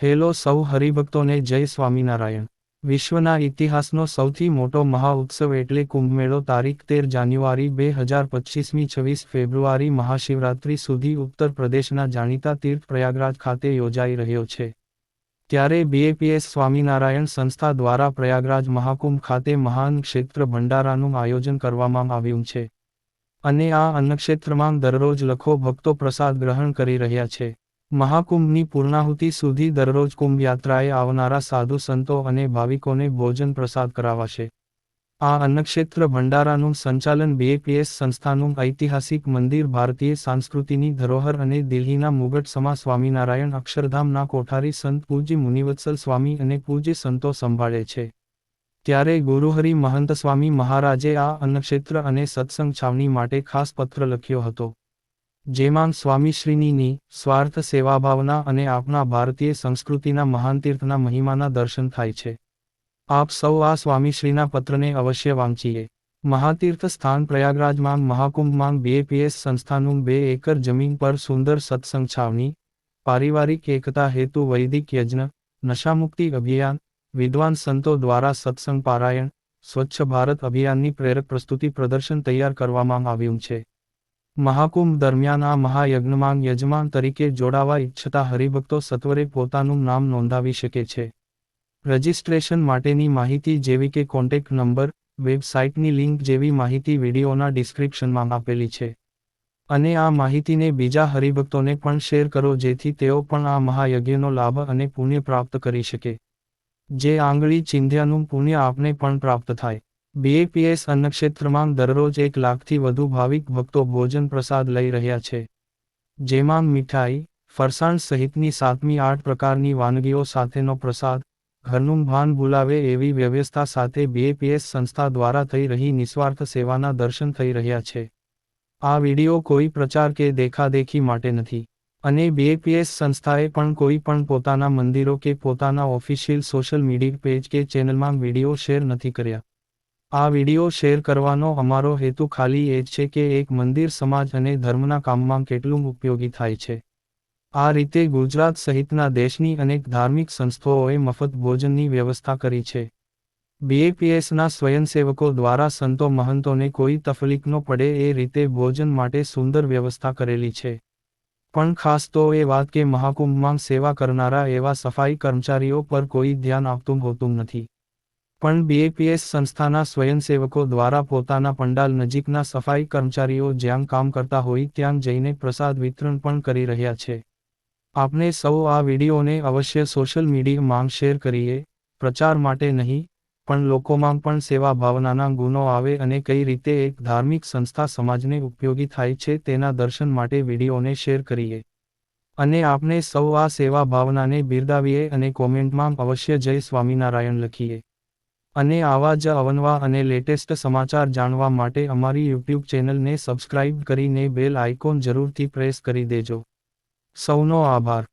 Hello સૌ હરિભક્તોને જય સ્વામિનારાયણ। વિશ્વના ઇતિહાસનો સૌથી મોટો મહાઉત્સવ એટલે કુંભમેળો તારીખ 13 જાન્યુઆરી 2025મી 26 ફેબ્રુઆરી મહાશિવરાત્રી સુધી ઉત્તર પ્રદેશના જાણીતા તીર્થ પ્રયાગરાજ ખાતે યોજાઈ રહ્યો છે। ત્યારે બીએપીએસ સ્વામિનારાયણ સંસ્થા દ્વારા પ્રયાગરાજ મહાકુંભ ખાતે મહાન ક્ષેત્ર ભંડારાનું આયોજન કરવામાં આવ્યું છે અને આ અન્નક્ષેત્રમાં દરરોજ લાખો ભક્તો પ્રસાદ ગ્રહણ કરી રહ્યા છે। મહાકુંભની પૂર્ણાહુતિ સુધી દરરોજ કુંભ યાત્રાએ આવનારા સાધુ સંતો અને ભાવિકોને ભોજન પ્રસાદ કરાવાશે। આ અન્નક્ષેત્ર ભંડારાનું સંચાલન બીએપીએસ સંસ્થાનું ઐતિહાસિક મંદિર ભારતીય સંસ્કૃતિની ધરોહર અને દિલ્હીના મુગટ સમા સ્વામિનારાયણ અક્ષરધામના કોઠારી સંત પૂજ્ય મુનિવત્સલ સ્વામી અને પૂજ્ય સંતો સંભાળે છે। ત્યારે ગુરુહરિ મહંત સ્વામી મહારાજે આ અન્નક્ષેત્ર અને સત્સંગ છાવણી માટે ખાસ પત્ર લખ્યો હતો, જેમાં સ્વામીશ્રીની સ્વાર્થ સેવાભાવના અને આપણા ભારતીય સંસ્કૃતિના મહાન તીર્થના મહિમાના દર્શન થાય છે। આપ સૌ આ સ્વામીશ્રીના પત્રને અવશ્ય વાંચીએ। મહાતીર્થ સ્થાન પ્રયાગરાજમાં મહાકુંભમાં બીએપીએસ સંસ્થાનું 2 એકર જમીન પર સુંદર સત્સંગ છાવણી, પારિવારિક એકતા હેતુ વૈદિક યજ્ઞ, નશામુક્તિ અભિયાન, વિદ્વાન સંતો દ્વારા સત્સંગ પારાયણ, સ્વચ્છ ભારત અભિયાનની પ્રેરક પ્રસ્તુતિ પ્રદર્શન તૈયાર કરવામાં આવ્યું છે। મહાકુંભ દરમિયાન આ મહાયજ્ઞમાં યજમાન તરીકે જોડાવા ઈચ્છતા હરિભક્તો સત્વરે પોતાનું નામ નોંધાવી શકે છે। રજિસ્ટ્રેશન માટેની માહિતી જેવી કે કોન્ટેક્ટ નંબર, વેબસાઇટની લિંક જેવી માહિતી વિડીયોના ડિસ્ક્રિપ્શનમાં આપેલી છે અને આ માહિતીને બીજા હરિભક્તોને પણ શેર કરો જેથી તેઓ પણ આ મહાયજ્ઞનો લાભ અને પુણ્ય પ્રાપ્ત કરી શકે। જે આંગળી ચિંધ્યાનું પુણ્ય આપને પણ પ્રાપ્ત થાય। બીએપીએસ અન્નક્ષેત્રમાં દરરોજ 1 લાખથી વધુ ભાવિક ભક્તો ભોજન પ્રસાદ લઈ રહ્યા છે, જેમાં મીઠાઈ, ફરસાણ સહિતની 7-8 પ્રકારની વાનગીઓ સાથેનો પ્રસાદ, ઘરનું ભાન ભૂલાવે એવી વ્યવસ્થા સાથે બીએપીએસ સંસ્થા દ્વારા થઈ રહી નિસ્વાર્થ સેવાના દર્શન થઈ રહ્યા છે। આ વિડીયો કોઈ પ્રચાર કે દેખાદેખી માટે નથી અને બીએપીએસ સંસ્થાએ પણ કોઈ પણ પોતાના મંદિરો કે પોતાના ઓફિશિયલ સોશિયલ મીડિયા પેજ કે ચેનલમાં વિડીયો શેર નથી કર્યા। આ વિડીયો શેર કરવાનો અમારો હેતુ ખાલી એ જ છે કે એક મંદિર સમાજ અને ધર્મના કામમાં કેટલું ઉપયોગી થાય છે। આ રીતે ગુજરાત સહિતના દેશની અનેક ધાર્મિક સંસ્થાઓએ મફત ભોજનની વ્યવસ્થા કરી છે। બીએપીએસના સ્વયંસેવકો દ્વારા સંતો મહંતોને કોઈ તકલીફ ન પડે એ રીતે ભોજન માટે સુંદર વ્યવસ્થા કરેલી છે। પણ ખાસ તો એ વાત કે મહાકુંભમાં સેવા કરનારા એવા સફાઈ કર્મચારીઓ પર કોઈ ધ્યાન આપતું હોતું નથી, પણ બીએપીએસ સંસ્થાના સ્વયંસેવકો દ્વારા પોતાના પંડાલ નજીકના સફાઈ કર્મચારીઓ જ્યાં કામ કરતા હોય ત્યાં જઈને પ્રસાદ વિતરણ પણ કરી રહ્યા છે। આપણે સૌ આ વિડીયોને અવશ્ય સોશિયલ મીડિયામાં શેર કરીએ, પ્રચાર માટે નહીં, પણ લોકોમાં પણ સેવા ભાવનાના ગુણો આવે અને કઈ રીતે એક ધાર્મિક સંસ્થા સમાજને ઉપયોગી થાય છે તેના દર્શન માટે વિડીયોને શેર કરીએ અને આપણે સૌ આ સેવા ભાવનાને બિરદાવીએ અને કોમેન્ટમાં અવશ્ય જય સ્વામિનારાયણ લખીએ। અને આવા જ અવનવા અને લેટેસ્ટ સમાચાર જાણવા માટે અમારી યુટ્યુબ ચેનલને સબસ્ક્રાઇબ કરીને બેલ આઇકોન જરૂરથી પ્રેસ કરી દેજો। સૌનો આભાર।